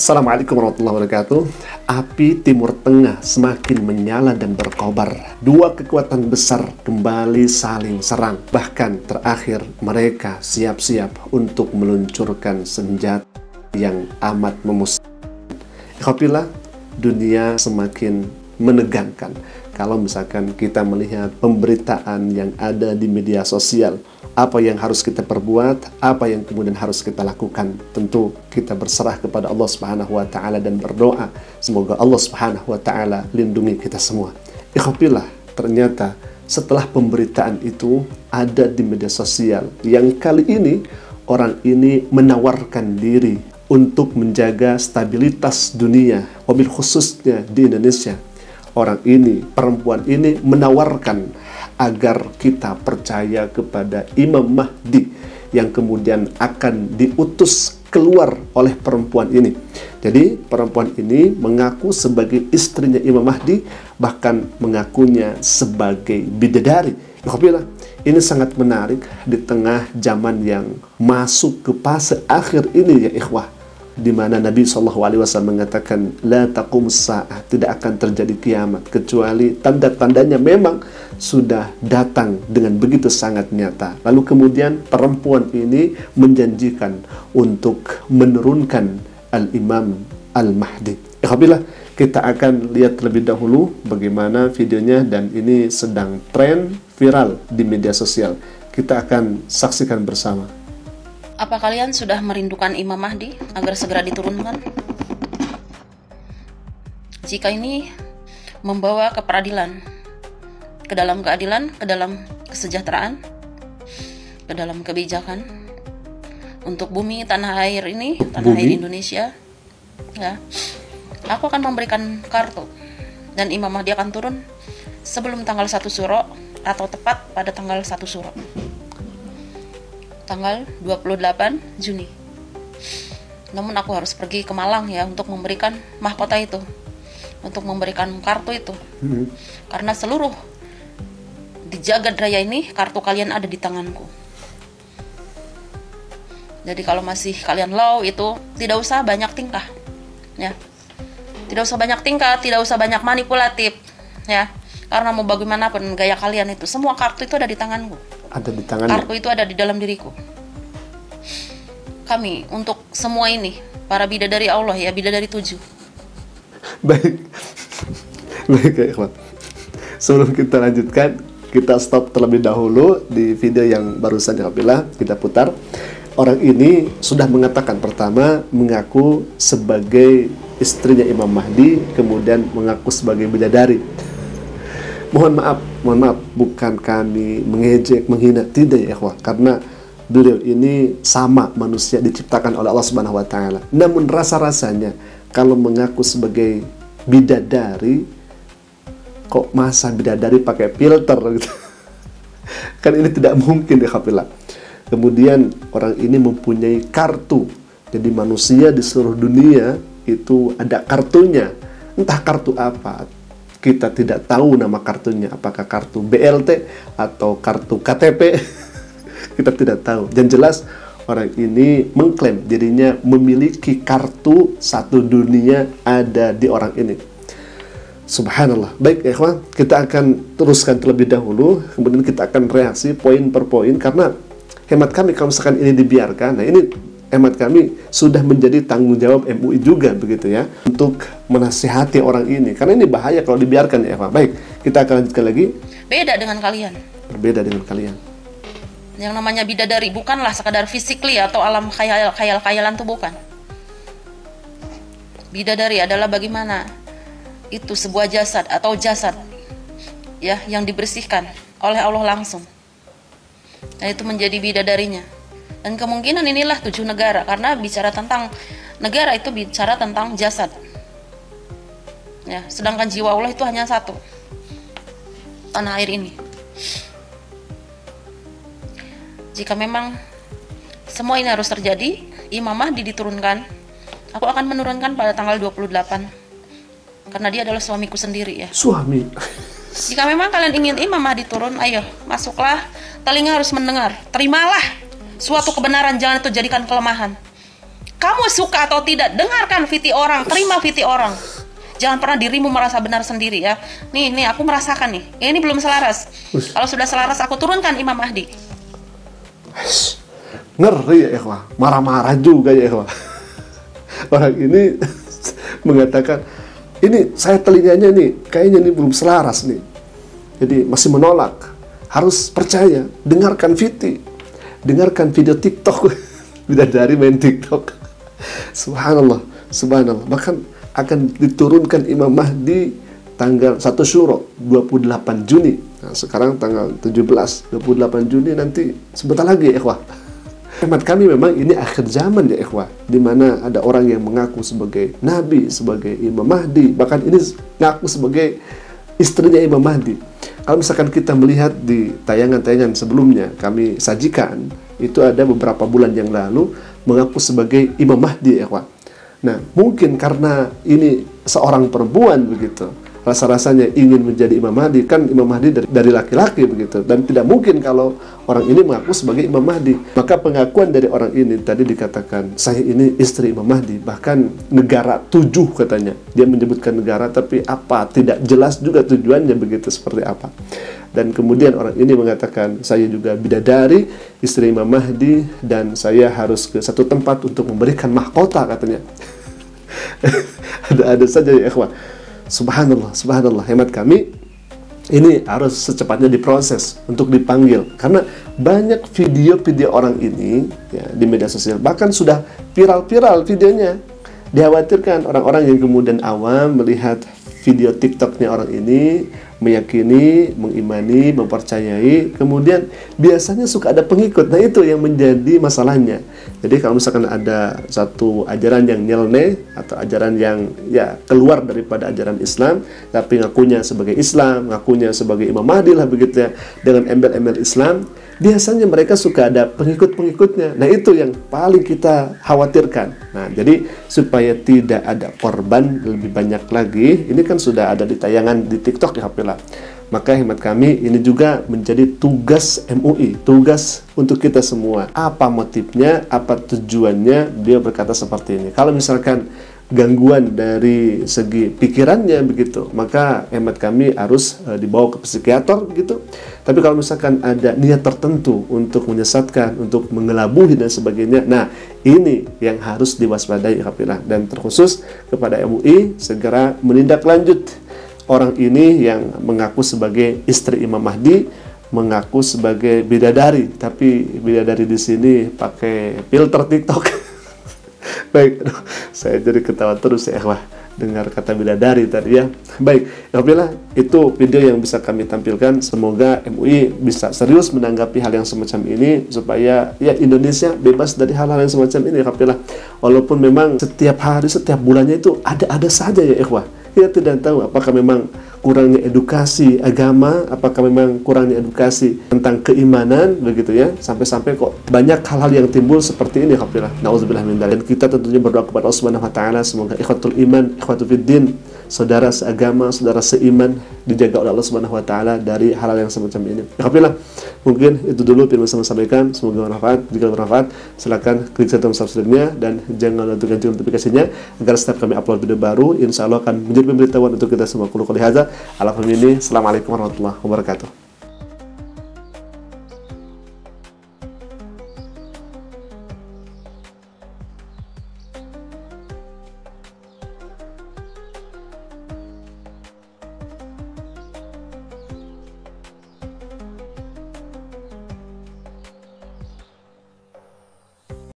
Assalamualaikum warahmatullahi wabarakatuh. Api Timur Tengah semakin menyala dan berkobar. Dua kekuatan besar kembali saling serang. Bahkan terakhir mereka siap-siap untuk meluncurkan senjata yang amat memusnahkan. Ikhwatillah, dunia semakin menegangkan. Kalau misalkan kita melihat pemberitaan yang ada di media sosial, apa yang harus kita perbuat, apa yang kemudian harus kita lakukan, tentu kita berserah kepada Allah Subhanahu wa Ta'ala dan berdoa semoga Allah Subhanahu wa Ta'ala lindungi kita semua. Ikhwatillah, ternyata setelah pemberitaan itu ada di media sosial yang kali ini orang ini menawarkan diri untuk menjaga stabilitas dunia, wabil khususnya di Indonesia. Orang ini, perempuan ini menawarkan agar kita percaya kepada Imam Mahdi yang kemudian akan diutus keluar oleh perempuan ini. Jadi perempuan ini mengaku sebagai istrinya Imam Mahdi, bahkan mengakunya sebagai bidadari. Ini sangat menarik di tengah zaman yang masuk ke fase akhir ini ya ikhwah, di mana Nabi SAW mengatakan la taqumus sa'ah, tidak akan terjadi kiamat kecuali tanda-tandanya memang sudah datang dengan begitu sangat nyata. Lalu kemudian perempuan ini menjanjikan untuk menurunkan Al-Imam Al-Mahdi. Alhamdulillah, kita akan lihat terlebih dahulu bagaimana videonya, dan ini sedang tren viral di media sosial. Kita akan saksikan bersama. Apa kalian sudah merindukan Imam Mahdi agar segera diturunkan? Jika ini membawa ke peradilan, ke dalam keadilan, ke dalam kesejahteraan, ke dalam kebijakan untuk bumi tanah air ini, tanah air Indonesia, ya, aku akan memberikan kartu dan Imam Mahdi akan turun sebelum tanggal 1 Syuro atau tepat pada tanggal 1 Syuro. Tanggal 28 Juni. Namun aku harus pergi ke Malang ya untuk memberikan mahkota itu, untuk memberikan kartu itu. Karena seluruh di jagat raya ini kartu kalian ada di tanganku. Jadi kalau masih kalian low itu tidak usah banyak tingkah. Ya. Tidak usah banyak tingkah, tidak usah banyak manipulatif, ya. Karena mau bagaimanapun gaya kalian itu, semua kartu itu ada di tanganku. Ada di tangan. Kartu itu ada di dalam diriku. Kami untuk semua ini para bidadari Allah ya, bidadari 7. Baik, baik ya ikhwan. Sebelum kita lanjutkan, kita stop terlebih dahulu di video yang barusan kita putar. Orang ini sudah mengatakan, pertama mengaku sebagai istrinya Imam Mahdi, kemudian mengaku sebagai bidadari. Mohon maaf, bukan kami mengejek, menghina, tidak ya ikhwah, karena beliau ini sama manusia diciptakan oleh Allah Subhanahu wa Ta'ala. Namun rasa-rasanya kalau mengaku sebagai bidadari, kok masa bidadari pakai filter gitu. Kan ini tidak mungkin ya kafilah. Kemudian orang ini mempunyai kartu. Jadi manusia di seluruh dunia itu ada kartunya. Entah kartu apa, kita tidak tahu nama kartunya, apakah kartu BLT atau kartu KTP. Kita tidak tahu. Dan jelas orang ini mengklaim dirinya memiliki kartu satu dunia ada di orang ini. Subhanallah. Baik ya ikhwan, kita akan teruskan terlebih dahulu, kemudian kita akan reaksi poin per poin, karena hemat kami kalau misalkan ini dibiarkan, nah ini hemat kami sudah menjadi tanggung jawab MUI juga begitu ya, untuk menasihati orang ini, karena ini bahaya kalau dibiarkan ya Pak. Baik, kita akan lanjutkan lagi. Beda dengan kalian. Berbeda dengan kalian. Yang namanya bidadari bukanlah sekadar physically atau alam khayal-khayalan itu bukan. Bidadari adalah bagaimana itu sebuah jasad atau jasad ya yang dibersihkan oleh Allah langsung. Dan itu menjadi bidadarinya. Dan kemungkinan inilah 7 negara, karena bicara tentang negara itu bicara tentang jasad. Ya, sedangkan jiwa Allah itu hanya satu. Tanah air ini. Jika memang semua ini harus terjadi, Imam Mahdi diturunkan, aku akan menurunkan pada tanggal 28. Karena dia adalah suamiku sendiri ya. Suami. Jika memang kalian ingin Imam Mahdi turun, ayo, masuklah. Telinga harus mendengar. Terimalah suatu kebenaran, jangan itu jadikan kelemahan. Kamu suka atau tidak, dengarkan fiti orang, terima fiti orang. Jangan pernah dirimu merasa benar sendiri ya. Nih aku merasakan nih, ini belum selaras. Kalau sudah selaras aku turunkan Imam Mahdi. Ngeri ya ikhwah, marah-marah juga ya ikhwah. Orang ini mengatakan, ini saya telinganya nih, kayaknya ini belum selaras nih. Jadi masih menolak. Harus percaya, dengarkan fiti, dengarkan video TikTok. Bidadari main TikTok. Subhanallah, subhanallah. Bahkan akan diturunkan Imam Mahdi tanggal 1 Syuro 28 Juni. Nah, sekarang tanggal 17, 28 Juni nanti sebentar lagi ya ikhwah. Hemat kami memang ini akhir zaman ya ikhwah, di mana ada orang yang mengaku sebagai nabi, sebagai Imam Mahdi, bahkan ini ngaku sebagai istrinya Imam Mahdi. Kalau misalkan kita melihat di tayangan-tayangan sebelumnya kami sajikan, itu ada beberapa bulan yang lalu mengaku sebagai Imam Mahdi ya ikhwah. Nah, mungkin karena ini seorang perempuan begitu, rasa-rasanya ingin menjadi Imam Mahdi, kan Imam Mahdi dari laki-laki begitu, dan tidak mungkin kalau orang ini mengaku sebagai Imam Mahdi. Maka pengakuan dari orang ini tadi dikatakan, saya ini istri Imam Mahdi, bahkan negara 7 katanya. Dia menyebutkan negara, tapi apa, tidak jelas juga tujuannya begitu, seperti apa. Dan kemudian orang ini mengatakan, saya juga bidadari, istri Imam Mahdi, dan saya harus ke satu tempat untuk memberikan mahkota katanya. Ada saja ya ikhwan. Subhanallah, subhanallah. Hemat kami, ini harus secepatnya diproses untuk dipanggil, karena banyak video-video orang ini ya, di media sosial, bahkan sudah viral-viral videonya. Dikhawatirkan orang-orang yang kemudian awam melihat video TikToknya orang ini, meyakini, mengimani, mempercayai, kemudian biasanya suka ada pengikut. Nah, itu yang menjadi masalahnya. Jadi kalau misalkan ada satu ajaran yang nyeleneh atau ajaran yang ya keluar daripada ajaran Islam, tapi ngakunya sebagai Islam, ngakunya sebagai Imam Mahdi lah begitu ya, dengan embel-embel Islam, biasanya mereka suka ada pengikut-pengikutnya. Nah, itu yang paling kita khawatirkan. Nah, jadi supaya tidak ada korban lebih banyak lagi, ini kan sudah ada di tayangan di TikTok ya Hafilah. Maka hemat kami, ini juga menjadi tugas MUI, tugas untuk kita semua. Apa motifnya, apa tujuannya dia berkata seperti ini. Kalau misalkan gangguan dari segi pikirannya begitu, maka hemat kami harus dibawa ke psikiater begitu. Tapi kalau misalkan ada niat tertentu untuk menyesatkan, untuk mengelabui dan sebagainya, nah ini yang harus diwaspadai Hafilah. Dan terkhusus kepada MUI segera menindaklanjut orang ini yang mengaku sebagai istri Imam Mahdi, mengaku sebagai bidadari, tapi bidadari di sini pakai filter TikTok. Baik, saya jadi ketawa terus ya ikhwah dengar kata bidadari tadi ya. Baik, alhamdulillah itu video yang bisa kami tampilkan. Semoga MUI bisa serius menanggapi hal yang semacam ini supaya ya Indonesia bebas dari hal-hal yang semacam ini alhamdulillah. Walaupun memang setiap hari, setiap bulannya itu ada saja ya ikhwah. Kita tidak tahu apakah memang kurangnya edukasi agama, apakah memang kurangnya edukasi tentang keimanan begitu ya, sampai-sampai kok banyak hal-hal yang timbul seperti ini alhamdulillah. Nauzubillah min dzalik. Dan kita tentunya berdoa kepada Allah Subhanahu wa taala semoga ikhwatul iman, ikhwatul fiddin, saudara seagama, saudara seiman dijaga oleh Allah Subhanahu wa taala dari hal-hal yang semacam ini. Alhamdulillah. Mungkin itu dulu yang bisa saya sampaikan, semoga bermanfaat. Jika bermanfaat, silakan klik tombol subscribe-nya dan jangan lupa untuk aktifkan notifikasinya agar setiap kami upload video baru, insya Allah akan menjadi pemberitahuan untuk kita semua. Qul qouli hadza, Assalamualaikum warahmatullahi wabarakatuh.